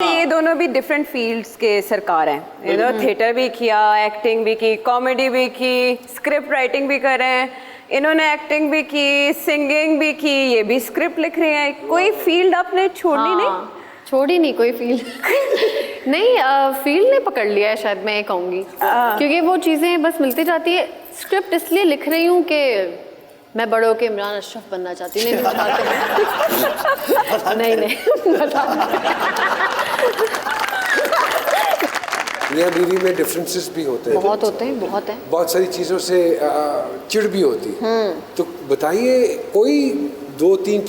ये दोनों भी डिफरेंट फील्ड्स के सरकार हैं। थिएटर भी किया, एक्टिंग भी की, कॉमेडी भी की, स्क्रिप्ट राइटिंग भी कर रहे हैं। इन्होंने एक्टिंग भी की, सिंगिंग भी की, ये भी स्क्रिप्ट लिख रही हैं। कोई फील्ड आपने छोड़ी नहीं? छोड़ी नहीं कोई फील्ड नहीं, फील्ड ने पकड़ लिया है शायद, मैं ये कहूँगी, क्योंकि वो चीज़ें बस मिलती जाती है। स्क्रिप्ट इसलिए लिख रही हूँ कि मैं बड़ों के इमरान अशरफ बनना चाहती हूँ। नहीं बताते नहीं मियाँ बीवी में डिफरेंसेस भी होते हैं, बहुत होते हैं, बहुत है। बहुत सारी चीज़ों से चिढ़ भी होती है। तो बताइए कोई तीन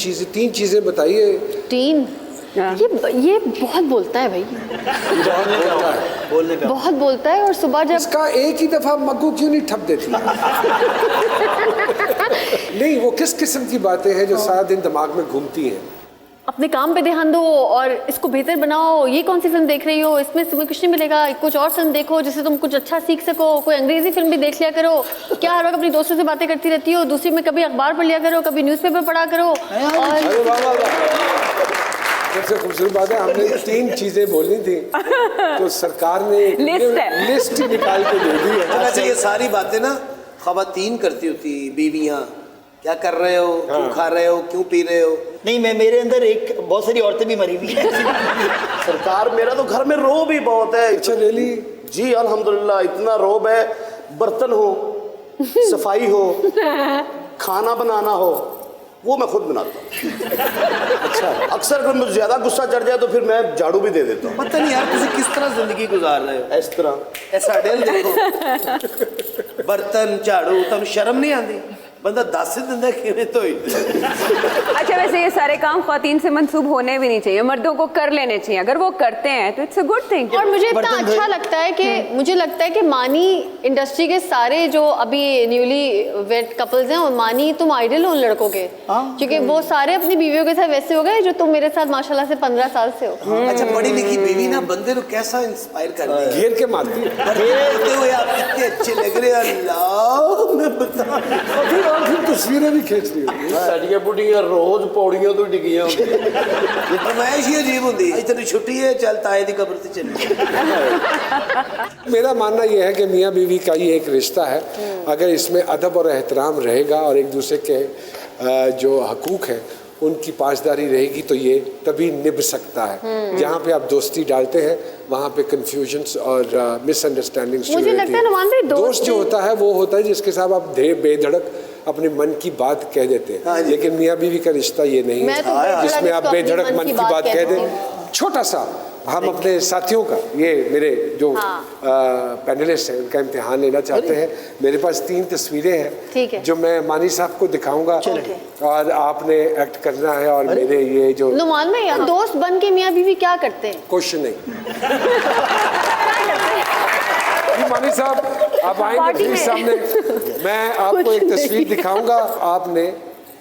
चीज़ें बताइए। तीन? ये बहुत बोलता है भाई, बहुत बोलता है। और सुबह जब इसका एक ही दफा मग्गू क्यों नहीं ठप देती है? नहीं, वो किस किस्म की बातें हैं जो सारा दिन दिमाग में घूमती हैं? अपने काम पे ध्यान दो और इसको बेहतर बनाओ। ये कौन सी फिल्म देख रही हो, इसमें तुम्हें कुछ नहीं मिलेगा, कुछ और फिल्म देखो जिससे तुम कुछ अच्छा सीख सको। कोई अंग्रेजी फिल्म भी देख लिया करो। क्या हर वक्त अपनी दोस्तों से बातें करती रहती हो? दूसरी में कभी अखबार पढ़ लिया करो, कभी न्यूज़पेपर पढ़ा करो। और सबसे खूबसूरत बात है, हमने 3 चीजें बोलनी थी तो सरकार ने लिस्ट निकाल के दे दी है। अच्छा, ये सारी बातें ना ख़वातीन करती होती, बीवियाँ। क्या कर रहे हो, क्यों खा रहे हो, क्यों पी रहे हो? नहीं, मेरे अंदर बहुत सारी औरतें भी मरी हुई हैं। सरकार, मेरा तो घर में रोब ही बहुत है। अच्छा ले ली जी, अल्हम्दुलिल्लाह इतना रोब है। बर्तन हो, सफाई हो, खाना बनाना हो, वो मैं खुद बनाता हूँ। अच्छा, अक्सर अगर मुझे ज्यादा गुस्सा चढ़ जाए तो फिर मैं झाड़ू भी दे देता हूँ। पता नहीं यार तुम किस तरह जिंदगी गुजार रहे हो। इस तरह ऐसा डेल देखो, बर्तन झाड़ू, तुम शर्म नहीं आती? बंदा दस ही दिन किए तो ही। अच्छा, वैसे ये सारे काम ख्वातीन से मंसूब होने भी नहीं चाहिए, मर्दों को कर लेने चाहिए। अगर वो करते हैं तो इट्स अ गुड थिंग। और मुझे इतना अच्छा लगता है कि मुझे लगता है कि मानी इंडस्ट्री के सारे जो अभी न्यूली वेड कपल्स हैं, और मानी तुम आइडल हो उन लड़कों के, क्योंकि वो सारे अपनी बीवियों के साथ वैसे हो गए जो तुम मेरे साथ माशाल्लाह से 15 साल से हो। अच्छा, पढ़ी लिखी बीवी ना बंदे को कैसा इंस्पायर कर रही है, घेर के मारती है। बोलते हुए आप कितने अच्छे लग रहे हैं, अल्लाह मैं बता। फिर तस्वीरें भी खींच रही होगी। साडियां बुढ़ियां रोज पौड़ियों तो डिगियां होंदी। ये फरमाइश ही अजीब होती है। इतनी छुट्टी है, चल ताए दी कब्र से चली। मेरा मानना यह है कि मियाँ बीवी का ये एक रिश्ता है, अगर इसमें अदब और एहतराम रहेगा और एक दूसरे के जो हकूक हैं उनकी पासदारी रहेगी तो ये तभी निभ सकता है। जहाँ पे आप दोस्ती डालते हैं वहाँ पे कंफ्यूजन्स और मिसअंडरस्टैंडिंग्स मुझे लगता है नुमान भाई दोस्त जो होता है वो होता है जिसके साथ आप बेधड़क अपने मन की बात कह देते हैं। लेकिन मियाँ बीवी का रिश्ता ये नहीं है जिसमें आप बेधड़क मन की बात कह दें। छोटा सा हम अपने साथियों का, ये मेरे जो पैनलिस्ट हैं उनका इम्तिहान लेना चाहते हैं। मेरे पास 3 तस्वीरें हैं जो मैं मानी साहब को दिखाऊंगा और आपने एक्ट करना है। और मेरे ये जो नुमान में यार दोस्त बन के मियाँ बीवी क्या करते हैं? क्वेश्चन नहीं। मानी साहब आप आएंगे फिर सामने, मैं आपको एक तस्वीर दिखाऊंगा, आपने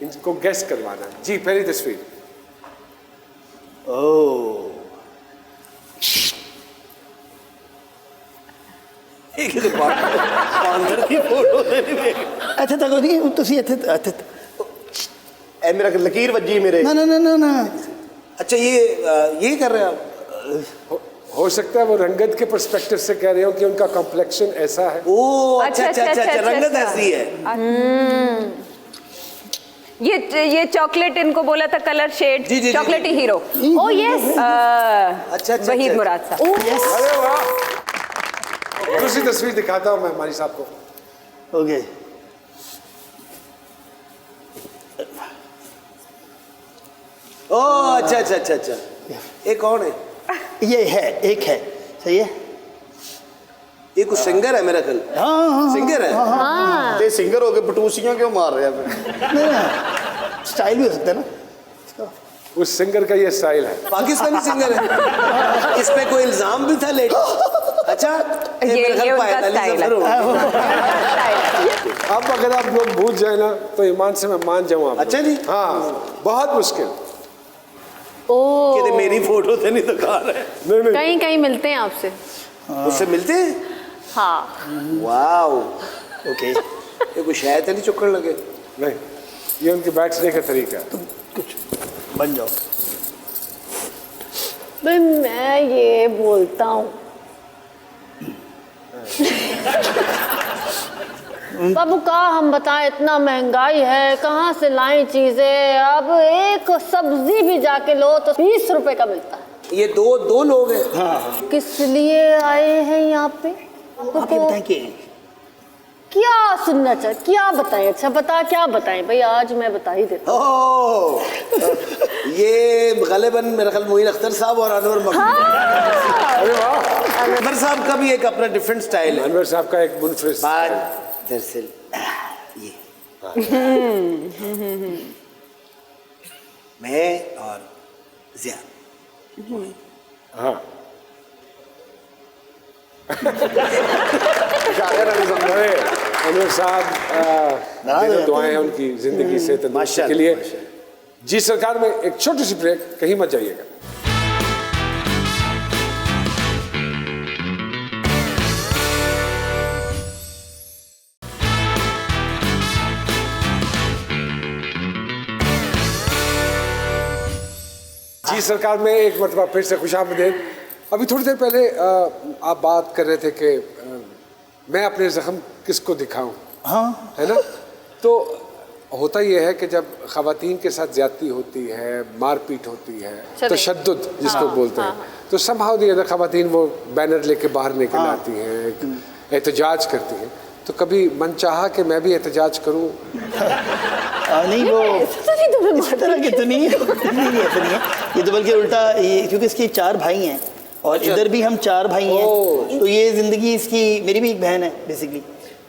इनको गेस करवाना है। जी, पहली तस्वीर। ओह, बांदर की फोटो ਇੱਥੇ ਤੱਕ ਨਹੀਂ ਤੁਸੀਂ ਇੱਥੇ ए मेरा लकीर वजी मेरे। ना। अच्छा, ये कर रहे हैं आप? हो सकता है वो रंगत के पर्सपेक्टिव से कह रहे हो कि उनका कॉम्प्लेक्शन ऐसा है। ओह, अच्छा, रंगत ऐसी है। ये चॉकलेट इनको बोला था कलर शेड, चॉकलेटी हीरो। ओह यस, अच्छा, वहीद मुराद साहब। अरे वाह। दूसरी तस्वीर दिखाता हूँ मैं मानी साहब को। ओके, ओह अच्छा, ये कौन है? ये है, एक है, सही है। ये कुछ सिंगर है मेरा ख्याल। हाँ, सिंगर है। ते सिंगर हो के पटूसियां क्यों मार रहे हैं? नहीं, स्टाइल भी हो सकता है ना। उस सिंगर का ये स्टाइल है। पाकिस्तानी सिंगर है। इस पे कोई इल्जाम भी था लेट। अच्छा, ये उनका स्टाइल है। अब अगर आप लोग भूल जाए ना तो ईमान से मैं मान जाऊँ आप। अच्छा जी। हाँ, बहुत मुश्किल। कहते मेरी फोटो तो नहीं दिखा रहे। कहीं कहीं मिलते हैं आपसे। उससे मिलते हैं? हाँ। Wow, okay. ये कोई शायद नहीं चुकने लगे? नहीं, ये उनके बैठने का तरीका है। तुम कुछ बन जाओ। भाई मैं ये बोलता हूँ बाबू का हम बताएं, इतना महंगाई है, कहाँ से लाएं चीजें। अब एक सब्जी भी जाके लो तो 20 रुपए का मिलता है। ये दो लोग हैं। किस लिए आए हैं यहाँ पे? आप ये बताएं कि क्या सुनना चाहे, क्या बताएं? अच्छा बता, क्या बताएं भाई? आज मैं बता ही देता हूँ। ओह, ये गलिबन मेरा ख्याल मोइन अख्तर साहब और अनवर अनवर साहब का भी एक अपना डिफरेंट स्टाइल है। अनवर साहब का एक मुनफरिद बात दरअसल ये मैं और जिया। हाँ अनवर साहब मेरी दुआएं हैं उनकी जिंदगी से तंदुरुस्ती के लिए। जी सरकार में एक छोटी सी ब्रेक, कहीं मत जाइएगा। जी सरकार में एक मरतबा फिर से खुशामदीद। अभी थोड़ी देर पहले आप बात कर रहे थे कि मैं अपने जख्म किसको दिखाऊं, हाँ है ना? तो होता यह है कि जब ख़वातीन के साथ ज्यादती होती है, मारपीट होती है, तशद्दुद जिसको बोलते हैं, तो समहाउ दी अदर ख़वातीन वो बैनर लेके बाहर निकल आती हैं, एहतजाज करती हैं। तो कभी मन चाहा कि मैं भी एहतजाज करूं? नहीं वो इस तरह की तो नहीं है, नहीं ऐसा नहीं है। ये तो बल्कि उल्टा, ये क्योंकि इसके 4 भाई हैं और इधर भी हम 4 भाई हैं, तो ये ज़िंदगी इसकी, मेरी भी एक बहन है बेसिकली,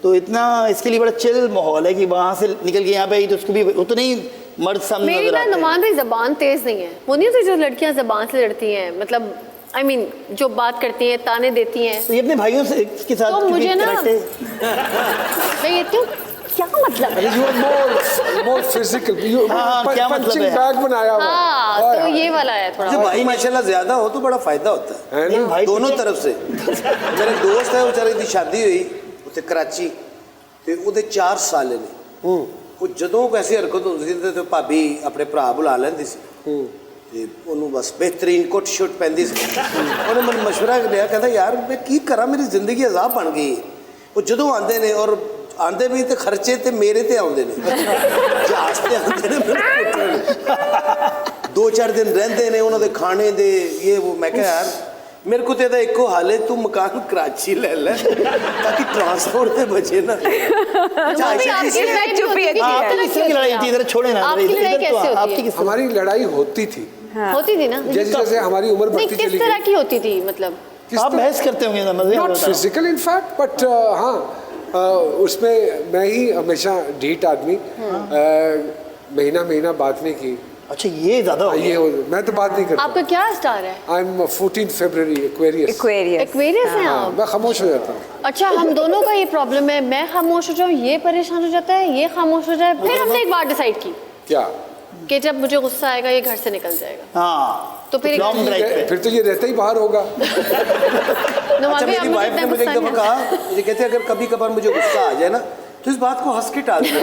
तो इतना इसके लिए बड़ा चिल माहौल है कि वहाँ से निकल के यहाँ पे आई तो उसको भी उतना ही मर्द सामने मेरी नजर ना आते हैं। नुमान भाई ज़बान तेज नहीं है। वो नहीं होती जो लड़कियां ज़बान से लड़ती हैं, मतलब I mean, जो बात करती हैं, ताने देती हैं। तो ये अपने भाइयों से इसके साथ तो मुझे ना मैं ये क्यों, क्या मतलब है? मोर फिजिकल क्या मतलब है? बैग बनाया हुआ। हाँ तो ये वाला है थोड़ा। जब भाई माशाल्लाह ज्यादा हो तो बड़ा फायदा होता है, है ना? भाई दोनों तरफ से। मेरे दोस्त है, बेचारे की शादी हुई उत्थे कराची, ते ਉਹਦੇ 4 साल ने ਉਹ ਜਦੋਂ ਐਸੀ ਹਰਕਤ ਹੁੰਦੀ ਸੀ ਤੇ ਭਾਬੀ ਆਪਣੇ ਭਰਾ ਬੁਲਾ ਲੈਂਦੀ ਸੀ ਤੇ ਉਹਨੂੰ ਬਸ ਬਿਹਤਰੀਨ ਕੋਟ ਸ਼ੂਟ ਪੈਂਦੀ ਸੀ। ਉਹਨੇ ਮੈਨੂੰ ਮਸ਼ਵਰਾ ਲਿਆ, ਕਹਿੰਦਾ ਯਾਰ ਮੈਂ ਕੀ ਕਰਾਂ, ਮੇਰੀ ਜ਼ਿੰਦਗੀ ਅਜ਼ਾਬ ਬਣ ਗਈ। ਉਹ ਜਦੋਂ ਆਉਂਦੇ ਨੇ ਔਰ ਆਉਂਦੇ ਵੀ ਤੇ ਖਰਚੇ ਤੇ ਮੇਰੇ ਤੇ ਆਉਂਦੇ ਨੇ, ਜਹਾਜ਼ ਤੇ ਆਉਂਦੇ ਨੇ, 2-4 दिन ਰਹਿੰਦੇ ਨੇ, ਉਹਨਾਂ ਦੇ ਖਾਣੇ ਦੇ ਇਹ ਉਹ। ਮੈਂ ਕਿਹਾ ਯਾਰ मेरे को तो एको हाल है, तू मकान कराची ले ले ताकि ट्रांसपोर्ट से बचे ना। हमारी लड़ाई होती थी, होती थी ना, जैसे जैसे हमारी उम्र बढ़ती चली किस तरह की होती थी? मतलब आप बहस करते होंगे ना, मजे not physical in fact but हाँ उसमें मैं ही हमेशा ढीठ आदमी, महीना बात नहीं की। अच्छा ये ज्यादा हो ये मैं तो बात नहीं करता। आपका क्या स्टार है? I am 14 February Aquarius. Aquarius हैं आप? मैं खामोश हो जाता हूँ। अच्छा हम दोनों का ये प्रॉब्लम है, मैं खामोश हो जाऊँ, ये परेशान हो जाता है, ये खामोश हो जाए। फिर हमने एक बात डिसाइड की क्या कि जब मुझे गुस्सा आएगा ये घर से निकल जाएगा। हाँ तो फिर लॉन्ग ड्राइव पे फिर तो ये रहता ही बाहर होगा। अच्छा मेरी वाइफ ने मुझे एक दफा कहा, मुझे कहते अगर कभी कभार मुझे गुस्सा आ जाए ना तो इस बात को हंस के टाल दो।